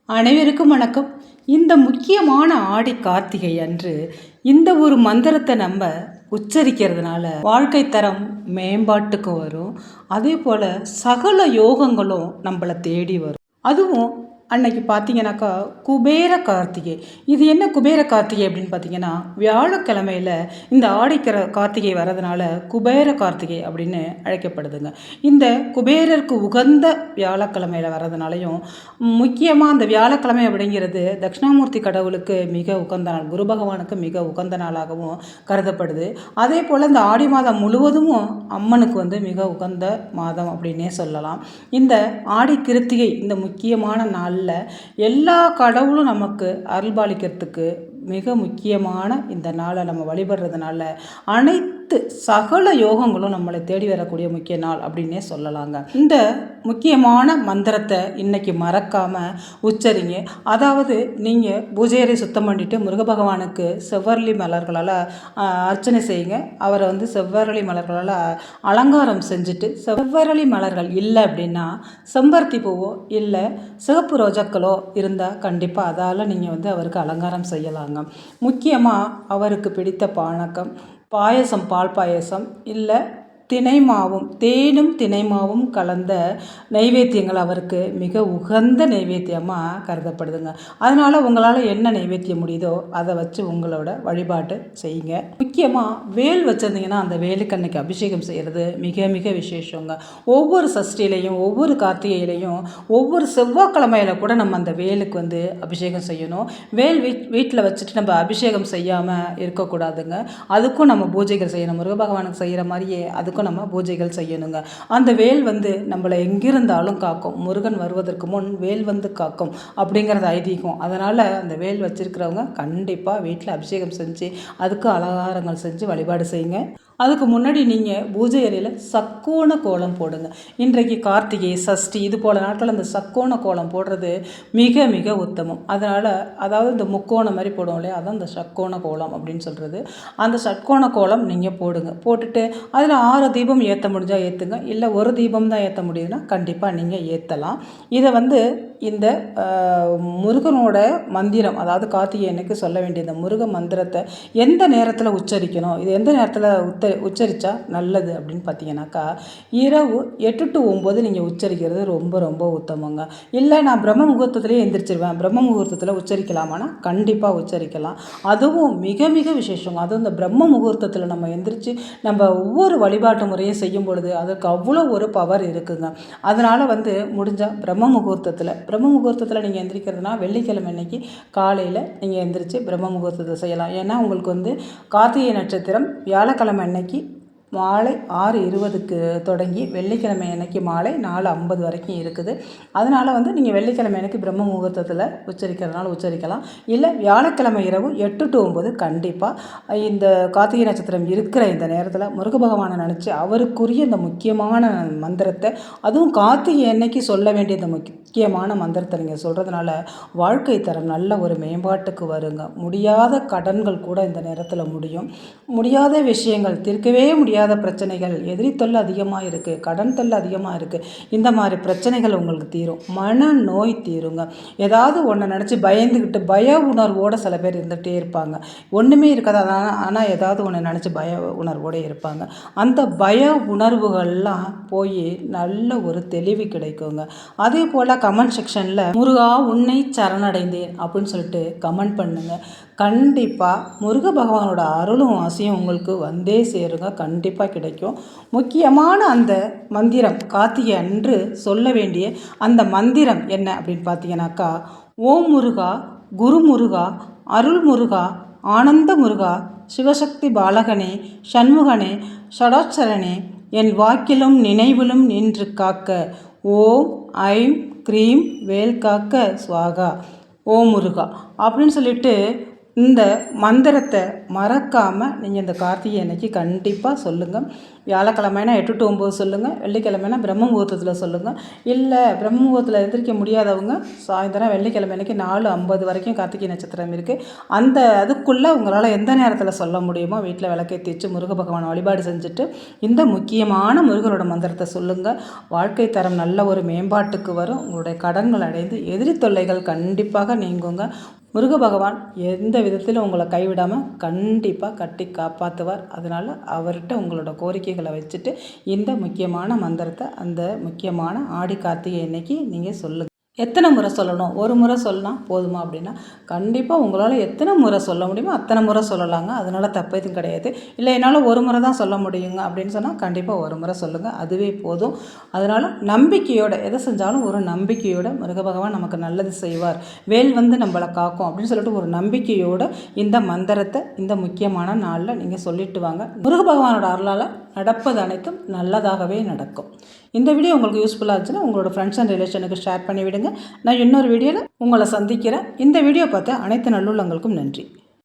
அனைவருக்கும் வணக்கம். இந்த முக்கியமான ஆடி கார்த்திகை அன்று இந்த ஒரு மந்திரத்தை நம்ம உச்சரிக்கிறதுனால வாழ்க்கை தரம் மேம்பாட்டுக்கு வரும். அதே போல் சகல யோகங்களும் நம்மளை தேடி வரும். அதுவும் அன்னைக்கு பார்த்தீங்கன்னாக்கா குபேர கார்த்திகை. இது என்ன குபேர கார்த்திகை அப்படின்னு பார்த்தீங்கன்னா, வியாழக்கிழமையில் இந்த கார்த்திகை வர்றதுனால குபேர கார்த்திகை அப்படின்னு அழைக்கப்படுதுங்க. இந்த குபேரருக்கு உகந்த வியாழக்கிழமையில் வர்றதுனாலையும் முக்கியமாக அந்த வியாழக்கிழமை அப்படிங்கிறது தட்சிணாமூர்த்தி கடவுளுக்கு மிக உகந்த நாள், குரு பகவானுக்கு மிக உகந்த நாளாகவும் கருதப்படுது. அதே போல் இந்த ஆடி மாதம் முழுவதும் அம்மனுக்கு மிக உகந்த மாதம் அப்படின்னே சொல்லலாம். இந்த ஆடி கிருத்திகை இந்த முக்கியமான நாளில் எல்லா கடவுளும் நமக்கு அருள்பாலிக்கிறதுக்கு மிக முக்கியமான இந்த நாளை நம்ம வழிபடுறதுனால அனைத்து சகல யோகங்களும் நம்மளை தேடி வரக்கூடிய முக்கிய நாள் அப்படின்னே சொல்லலாங்க. இந்த முக்கியமான மந்திரத்தை இன்னைக்கு மறக்காமல் உச்சரிங்க. அதாவது நீங்கள் பூஜையறை சுத்தம் பண்ணிவிட்டு முருகபகவானுக்கு செவ்வரளி மலர்களால் அர்ச்சனை செய்யுங்க. அவரை செவ்வரளி மலர்களால் அலங்காரம் செஞ்சுட்டு, செவ்வரளி மலர்கள் இல்லை அப்படின்னா செம்பருத்தி பூவோ இல்லை சிவப்பு ரோஜாக்களோ இருந்தால் கண்டிப்பாக அதால் நீங்கள் அவருக்கு அலங்காரம் செய்யலாங்க. முக்கியமாக அவருக்கு பிடித்த பானகம் பாயசம், பால் பாயசம் இல்லை தினைமாவும், தேனும் தினைமாவும் கலந்த நைவேத்தியங்கள் அவருக்கு மிக உகந்த நைவேத்தியமாக கருதப்படுதுங்க. அதனால் உங்களால் என்ன நைவேத்தியம் முடியுதோ அதை வச்சு உங்களோட வழிபாட்டு செய்யுங்க. முக்கியமாக வேல் வச்சுருந்தீங்கன்னா அந்த வேலுக்கு அன்னைக்கு அபிஷேகம் செய்கிறது மிக மிக விசேஷங்க. ஒவ்வொரு சஷ்டியிலையும் ஒவ்வொரு கார்த்திகையிலையும் ஒவ்வொரு செவ்வாய்க்கிழமையில கூட நம்ம அந்த வேலுக்கு அபிஷேகம் செய்யணும். வேல் வீட்டில் வச்சுட்டு நம்ம அபிஷேகம் செய்யாமல் இருக்கக்கூடாதுங்க. அதுக்கும் நம்ம பூஜைகள் செய்யணும். முருகபகவானுக்கு செய்கிற மாதிரியே அதுக்கும் நம்ம பூஜைகள் செய்யணுங்க. அந்த வேல் நம்மளை எங்கிருந்தாலும் காக்கும். முருகன் வருவதற்கு முன் வேல் காக்கும் அப்படிங்கிறது ஐதீகம். அதனால் அந்த வேல் வச்சிருக்கிறவங்க கண்டிப்பாக வீட்டில் அபிஷேகம் செஞ்சு அதுக்கு அலங்காரங்கள் செஞ்சு வழிபாடு செய்யுங்க. அதுக்கு முன்னாடி நீங்கள் பூஜை அறையில் சக்கோண கோலம் போடுங்க. இன்றைக்கு கார்த்திகை, சஷ்டி இது போல நாட்கள் அந்த சக்கோண கோலம் போடுறது மிக மிக உத்தமம். அதனால் அதாவது இந்த முக்கோணம் மாதிரி போடுவோம் இல்லையா, அதான் இந்த சக்கோண கோலம் அப்படின்னு சொல்கிறது. அந்த சக்கோண கோலம் நீங்கள் போடுங்க. போட்டுட்டு அதில் 6 தீபம் ஏற்ற முடிஞ்சால் ஏற்றுங்க. இல்லை ஒரு தீபம் தான் ஏற்ற முடியுதுன்னா கண்டிப்பாக நீங்கள் ஏற்றலாம். இதை இந்த முருகனோட மந்திரம், அதாவது கார்த்திகை அன்னைக்கு சொல்ல வேண்டிய இந்த முருக மந்திரத்தை எந்த நேரத்தில் உச்சரிக்கணும், இது எந்த நேரத்தில் உச்சரித்தா நல்லது அப்படின்னு பார்த்தீங்கன்னாக்கா, இரவு 8 to 9 நீங்கள் உச்சரிக்கிறது ரொம்ப ரொம்ப உத்தமங்க. இல்லை நான் பிரம்ம முகூர்த்தத்திலே எந்திரிச்சிருவேன், பிரம்ம முகூர்த்தத்தில் உச்சரிக்கலாமான்னா கண்டிப்பாக உச்சரிக்கலாம். அதுவும் மிக மிக விசேஷங்க. அதுவும் இந்த பிரம்ம முகூர்த்தத்தில் நம்ம எந்திரிச்சு நம்ம ஒவ்வொரு வழிபாட்டு முறையும் செய்யும் பொழுது அதுக்கு அவ்வளோ ஒரு பவர் இருக்குங்க. அதனால் முடிஞ்சால் பிரம்ம முகூர்த்தத்தில் நீங்கள் எந்திரிக்கிறதுனா வெள்ளிக்கிழமை அன்னைக்கு காலையில் நீங்கள் எந்திரிச்சு பிரம்ம முகூர்த்தத்தை செய்யலாம். ஏன்னா உங்களுக்கு கார்த்திகை நட்சத்திரம் வியாழக்கிழமை அன்னைக்கு மாலை 6:20க்கு தொடங்கி வெள்ளிக்கிழமை அன்னைக்கு மாலை 4:50 வரைக்கும் இருக்குது. அதனால் நீங்கள் வெள்ளிக்கிழமை அன்னைக்கு பிரம்ம முகூர்த்தத்தில் உச்சரிக்கிறதுனால உச்சரிக்கலாம். இல்லை வியாழக்கிழமை இரவு 8 to 9 கண்டிப்பாக இந்த கார்த்திகை நட்சத்திரம் இருக்கிற இந்த நேரத்தில் முருக பகவானை நினச்சி அவருக்குரிய இந்த முக்கியமான மந்திரத்தை, அதுவும் கார்த்திகை அன்னைக்கு சொல்ல வேண்டிய இந்த முக்கியமான மந்திரத்தை நீங்கள் சொல்கிறதுனால வாழ்க்கை தரம் நல்ல ஒரு மேம்பாட்டுக்கு வருங்க. முடியாத கடன்கள் கூட இந்த நேரத்தில் முடியும். முடியாத விஷயங்கள், தீர்க்கவே முடியாத பிரச்சனைகள், எதிரி தொல்லை அதிகமாக இருக்குது, கடன் தொல்லை அதிகமாக இருக்குது, இந்த மாதிரி பிரச்சனைகள் உங்களுக்கு தீரும். மன நோய் தீருங்க. ஏதாவது ஒன்று நினச்சி பயந்துக்கிட்டு பய உணர்வோடு சில பேர் இருந்துகிட்டே இருப்பாங்க. ஒன்றுமே இருக்காது, ஆனால் ஏதாவது ஒன்று நினச்சி பய உணர்வோடு இருப்பாங்க. அந்த பய உணர்வுகள்லாம் போய் நல்ல ஒரு தெளிவு கிடைக்குங்க. அதே போல் கமெண்ட் செக்ஷனில் முருகா உன்னை சரணடைந்தேன் அப்படின்னு சொல்லிட்டு கமெண்ட் பண்ணுங்க. கண்டிப்பாக முருக பகவானோட அருளும் ஆசையும் உங்களுக்கு வந்தே சேருங்க. கண்டிப்பாக கிடைக்கும். முக்கியமான அந்த மந்திரம் கார்த்திகை அன்று சொல்ல வேண்டிய அந்த மந்திரம் என்ன அப்படின்னு பார்த்தீங்கன்னாக்கா, ஓம் முருகா, குரு முருகா, அருள் முருகா, ஆனந்த முருகா, சிவசக்தி பாலகனே, சண்முகனே, ஷடாட்சரனே, என் வாக்கிலும் நினைவிலும் நின்று காக்க, ஓம் ஐம் க்ரீம் வேல் காக்க ஸ்வாகா, ஓம் முருகா அப்படின்னு சொல்லிட்டு இந்த மந்திரத்தை மறக்காமல் நீங்கள் இந்த கார்த்திகை அன்னைக்கு கண்டிப்பாக சொல்லுங்கள். வியாழக்கிழமைனா 8 to 9 சொல்லுங்கள், வெள்ளிக்கிழமைனா பிரம்ம முகூர்த்தத்தில் சொல்லுங்கள். இல்லை பிரம்ம முகூர்த்தத்தில் எந்திரிக்க முடியாதவங்க சாயந்தரம் வெள்ளிக்கிழமை அன்றைக்கி 4:50 வரைக்கும் கார்த்திகை நட்சத்திரம் இருக்குது. அதுக்குள்ளே உங்களால் எந்த நேரத்தில் சொல்ல முடியுமோ வீட்டில் விளக்கேற்றி வச்சு முருக பகவான் வழிபாடு செஞ்சுட்டு இந்த முக்கியமான முருகனோட மந்திரத்தை சொல்லுங்கள். வாழ்க்கை தரம் நல்ல ஒரு மேம்பாட்டுக்கு வரும். உங்களுடைய கடன்கள் அடைந்து எதிரி தொல்லைகள் கண்டிப்பாக நீங்குங்க. முருக பகவான் எந்த விதத்திலும் உங்களை கைவிடாமல் கண்டிப்பாக கட்டி காப்பாற்றுவார். அதனால் அவர்கிட்ட உங்களோட கோரிக்கைகளை வச்சுட்டு இந்த முக்கியமான மந்திரத்தை அந்த முக்கியமான ஆடி கார்த்திகை அன்னைக்கு நீங்கள் சொல்லுங்கள். எத்தனை முறை சொல்லணும்? ஒரு முறை சொன்னால் போதுமா அப்படின்னா, கண்டிப்பாக உங்களால் எத்தனை முறை சொல்ல முடியுமோ அத்தனை முறை சொல்லலாங்க. அதனால் தப்பு எதுவும் கிடையாது. இல்லை என்னால் ஒரு முறை தான் சொல்ல முடியுங்க அப்படின்னு சொன்னால் கண்டிப்பாக ஒரு முறை சொல்லுங்கள், அதுவே போதும். அதனால் நம்பிக்கையோடு எதை செஞ்சாலும் ஒரு நம்பிக்கையோடு முருக பகவான் நமக்கு நல்லது செய்வார், வேல் வந்து நம்மளை காக்கும் அப்படின்னு சொல்லிட்டு ஒரு நம்பிக்கையோடு இந்த மந்திரத்தை இந்த முக்கியமான நாளில் நீங்கள் சொல்லிட்டு வாங்க. முருக பகவானோட அருளால் நடப்பது அனைத்தும் நல்லதாகவே நடக்கும். இந்த வீடியோ உங்களுக்கு யூஸ்ஃபுல்லாக இருந்துச்சுன்னா உங்களோட ஃப்ரெண்ட்ஸ் அண்ட் ரிலேஷனுக்கு ஷேர் பண்ணி விடுங்க. நான் இன்னொரு வீடியோவில் உங்களை சந்திக்கிறேன். இந்த வீடியோ பார்த்த அனைத்து நல்லுள்ளங்களுக்கும் நன்றி.